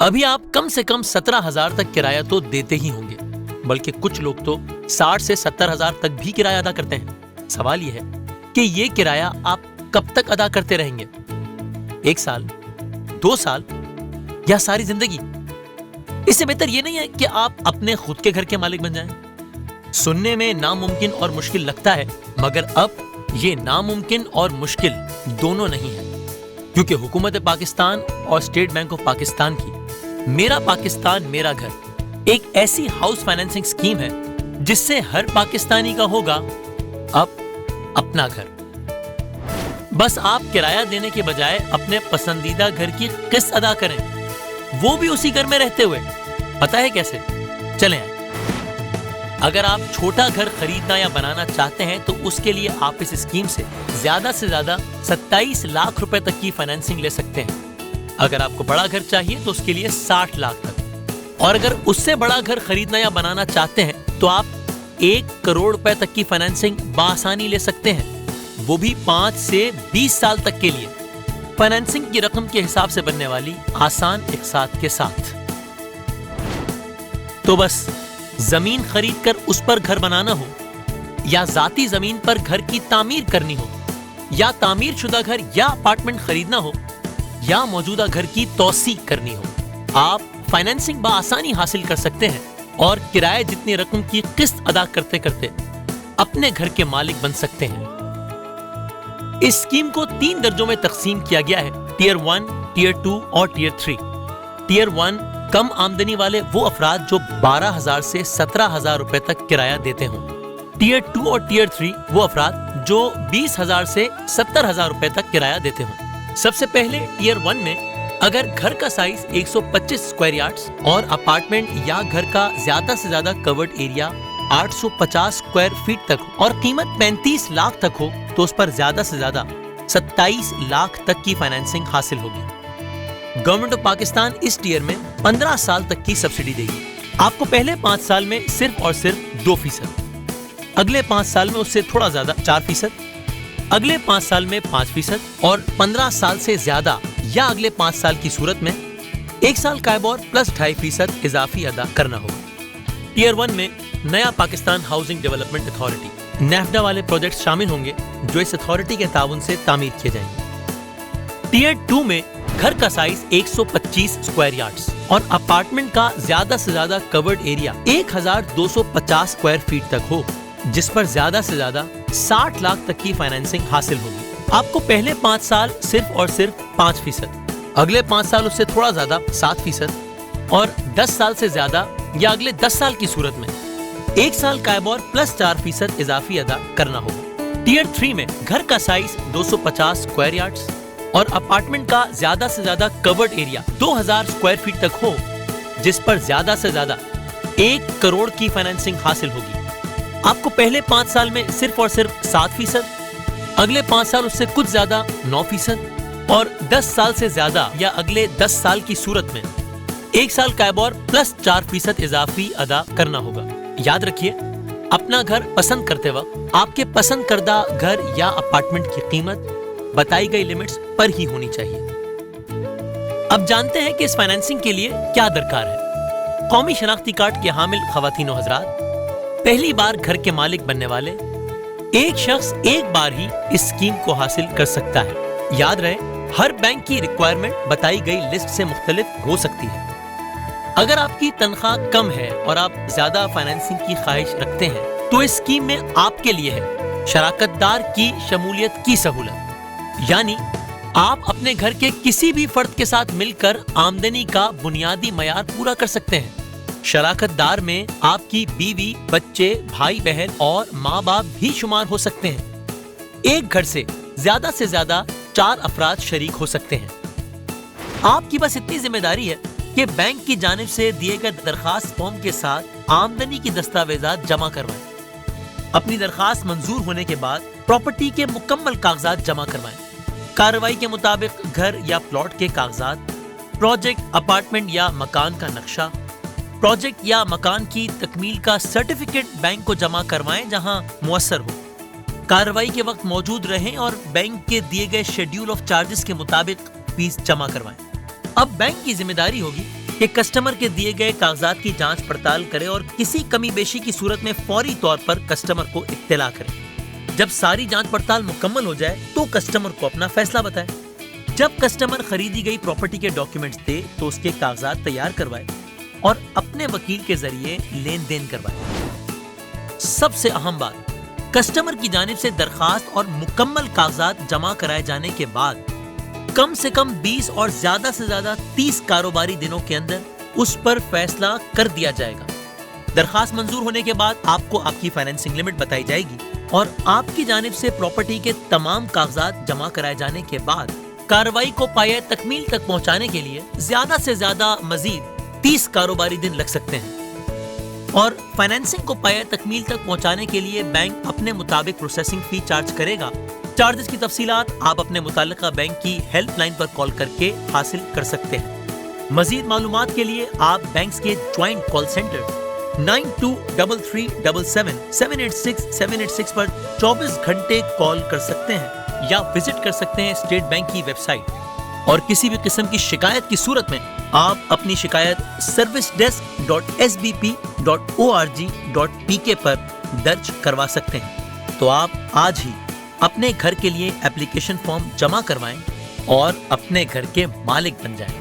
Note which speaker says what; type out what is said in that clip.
Speaker 1: ابھی آپ کم سے کم 17,000 تک کرایہ تو دیتے ہی ہوں گے، بلکہ کچھ لوگ تو 60 سے 70,000 تک بھی کرایہ ادا کرتے ہیں۔ سوال یہ ہے کہ یہ کرایہ آپ کب تک ادا کرتے رہیں گے؟ 1 سال، 2 سال یا ساری زندگی؟ اس سے بہتر یہ نہیں ہے کہ آپ اپنے خود کے گھر کے مالک بن جائیں۔ سننے میں ناممکن اور مشکل لگتا ہے، مگر اب یہ ناممکن اور مشکل دونوں نہیں ہے، کیونکہ حکومت پاکستان اور اسٹیٹ بینک آف پاکستان کی میرا پاکستان میرا گھر ایک ایسی ہاؤس فائنینسنگ اسکیم ہے جس سے ہر پاکستانی کا ہوگا اب اپنا گھر۔ بس آپ کرایہ دینے کے بجائے اپنے پسندیدہ گھر کی قسط ادا کریں، وہ بھی اسی گھر میں رہتے ہوئے۔ پتہ ہے کیسے؟ چلیں آئیں۔ اگر آپ چھوٹا گھر خریدنا یا بنانا چاہتے ہیں تو اس کے لیے آپ اس اسکیم سے زیادہ 27 لاکھ روپے تک کی فائنینسنگ لے سکتے ہیں۔ اگر آپ کو بڑا گھر چاہیے تو اس کے لیے 60 لاکھ تک، اور اگر اس سے بڑا گھر خریدنا یا بنانا چاہتے ہیں تو آپ 1 کروڑ روپے تک کی فائنینسنگ بآسانی لے سکتے ہیں، وہ بھی 5 سے 20 سال تک کے لیے، فائنینسنگ کی رقم کے حساب سے بننے والی آسان اقساط کے ساتھ۔ تو بس زمین خرید کر اس پر گھر بنانا ہو، یا ذاتی زمین پر گھر کی تعمیر کرنی ہو، یا تعمیر شدہ گھر یا اپارٹمنٹ خریدنا ہو، یا موجودہ گھر کی توسیع کرنی ہو، آپ فائنینسنگ بآسانی حاصل کر سکتے ہیں اور کرایہ جتنی رقم کی قسط ادا کرتے کرتے اپنے گھر کے مالک بن سکتے ہیں۔ اس اسکیم کو 3 درجوں میں تقسیم کیا گیا ہے: ٹیئر 1، ٹیئر 2 اور ٹیئر 3۔ ٹیئر 1 کم آمدنی والے وہ افراد جو 12,000 سے 17,000 روپے تک کرایہ دیتے ہوں۔ ٹیئر 2 اور ٹیئر 3 وہ افراد جو 20,000 سے 70,000 روپے تک کرایہ دیتے ہوں۔ سب سے پہلے ٹیئر 1 میں اگر گھر کا سائز 125 اسکوائر یارڈز اور اپارٹمنٹ یا گھر کا زیادہ سے زیادہ کورڈ ایریا 850 اسکوائر فیٹ تک ہو اور قیمت 35 لاکھ تک ہو تو اس پر زیادہ سے زیادہ 27 لاکھ تک کی فائنینسنگ حاصل ہوگی۔ گورنمنٹ آف پاکستان اس ٹیئر میں 15 سال تک کی سبسڈی دے گی۔ آپ کو پہلے 5 سال میں صرف اور صرف 2%، اگلے 5 سال میں اس سے تھوڑا زیادہ 4%، اگلے 5 سال میں 5%، اور 15 سال سے زیادہ یا اگلے 5 سال کی صورت میں 1 سال کائبور پلس 2.5% اضافی ادا کرنا ہوگا۔ ٹیئر 1 میں نیا پاکستان ہاؤسنگ ڈیولپمنٹ اتھارٹی نیفڈا والے پروجیکٹس شامل ہوں گے جو اس اتھارٹی کے تعاون سے تعمیر کیے جائیں گے۔ ٹیئر 2 میں گھر کا سائز 125 اسکوائر یارڈز اور اپارٹمنٹ کا زیادہ سے زیادہ کورڈ ایریا 1,250 اسکوائر فیٹ تک ہو، جس پر زیادہ سے زیادہ 60 لاکھ تک کی فائنینسنگ حاصل ہوگی۔ آپ کو پہلے 5 سال صرف اور صرف 5%، اگلے 5 سال اس سے تھوڑا زیادہ 7%، اور 10 سال سے زیادہ یا اگلے 10 سال کی صورت میں 1 سال کائبور پلس 4% اضافی ادا کرنا ہوگا۔ ٹیئر 3 میں گھر کا سائز 250 اسکوائر یارڈز اور اپارٹمنٹ کا زیادہ سے زیادہ کورڈ ایریا 2,000 اسکوائر فیٹ تک ہو، جس پر زیادہ سے زیادہ 1 کروڑ کی فائنینسنگ حاصل ہوگی۔ آپ کو پہلے 5 سال میں صرف اور صرف 7%، اگلے 5 سال اس سے کچھ زیادہ 9%، اور 10 سال سے زیادہ یا اگلے 10 سال کی صورت میں 1 سال کائبور پلس 4% اضافی ادا کرنا ہوگا۔ یاد رکھیے، اپنا گھر پسند کرتے وقت آپ کے پسند کردہ گھر یا اپارٹمنٹ کی قیمت بتائی گئی لمٹس پر ہی ہونی چاہیے۔ اب جانتے ہیں کہ اس فائنینسنگ کے لیے کیا درکار ہے۔ قومی شناختی کارڈ کے حامل خواتین و حضرات، پہلی بار گھر کے مالک بننے والے ایک شخص ایک بار ہی اس اسکیم کو حاصل کر سکتا ہے۔ یاد رہے، ہر بینک کی ریکوائرمنٹ بتائی گئی لسٹ سے مختلف ہو سکتی ہے۔ اگر آپ کی تنخواہ کم ہے اور آپ زیادہ فائنینسنگ کی خواہش رکھتے ہیں تو اس اسکیم میں آپ کے لیے ہے شراکت دار کی شمولیت کی سہولت، یعنی آپ اپنے گھر کے کسی بھی فرد کے ساتھ مل کر آمدنی کا بنیادی معیار پورا کر سکتے ہیں۔ شراکت دار میں آپ کی بیوی، بچے، بھائی بہن اور ماں باپ بھی شمار ہو سکتے ہیں۔ ایک گھر سے زیادہ 4 افراد شریک ہو سکتے ہیں۔ آپ کی بس اتنی ذمہ داری ہے کہ بینک کی جانب سے دیے گئے درخواست فارم کے ساتھ آمدنی کی دستاویزات جمع کروائیں۔ اپنی درخواست منظور ہونے کے بعد پراپرٹی کے مکمل کاغذات جمع کروائیں۔ کارروائی کے مطابق گھر یا پلاٹ کے کاغذات، پروجیکٹ، اپارٹمنٹ یا مکان کا نقشہ، پروجیکٹ یا مکان کی تکمیل کا سرٹیفکیٹ بینک کو جمع کروائیں جہاں مؤثر ہو۔ کارروائی کے وقت موجود رہیں اور بینک کے دیے گئے شیڈول آف چارجز کے مطابق فیس جمع کروائیں۔ اب بینک کی ذمہ داری ہوگی کہ کسٹمر کے دیے گئے کاغذات کی جانچ پڑتال کرے اور کسی کمی بیشی کی صورت میں فوری طور پر کسٹمر کو اطلاع کرے۔ جب ساری جانچ پڑتال مکمل ہو جائے تو کسٹمر کو اپنا فیصلہ بتائے۔ جب کسٹمر خریدی گئی پراپرٹی کے ڈاکیومنٹس دے تو اس کے کاغذات تیار کروائے اور اپنے وکیل کے ذریعے لین دین کروائے۔ سب سے اہم بات، کسٹمر کی جانب سے درخواست اور مکمل کاغذات جمع کرائے جانے کے بعد کم سے کم 20 اور زیادہ سے زیادہ 30 کاروباری دنوں کے اندر اس پر فیصلہ کر دیا جائے گا۔ درخواست منظور ہونے کے بعد آپ کو آپ کی فائنینسنگ لمٹ بتائی جائے گی اور آپ کی جانب سے پراپرٹی کے تمام کاغذات جمع کرائے جانے کے بعد کارروائی کو پایہ تکمیل تک پہنچانے کے لیے زیادہ سے زیادہ مزید 30 کاروباری دن لگ سکتے ہیں، اور فائنینسنگ کو پایہ تکمیل تک پہنچانے کے لیے بینک اپنے مطابق پروسیسنگ فی چارج کرے گا۔ چارجز کی تفصیلات آپ اپنے متعلقہ بینک کی ہیلپ لائن پر کال کر کے حاصل کر سکتے ہیں۔ مزید معلومات کے لیے آپ بینکس کے جوائنٹ کال سینٹر 923377786786 پر 24 گھنٹے کال کر سکتے ہیں یا وزٹ کر سکتے ہیں اسٹیٹ بینک کی ویب سائٹ، اور کسی بھی قسم کی شکایت کی صورت میں آپ اپنی شکایت servicedesk.sbp.org.pk پر درج کروا سکتے ہیں۔ تو آپ آج ہی اپنے گھر کے لیے اپلیکیشن فارم جمع کروائیں اور اپنے گھر کے مالک بن جائیں۔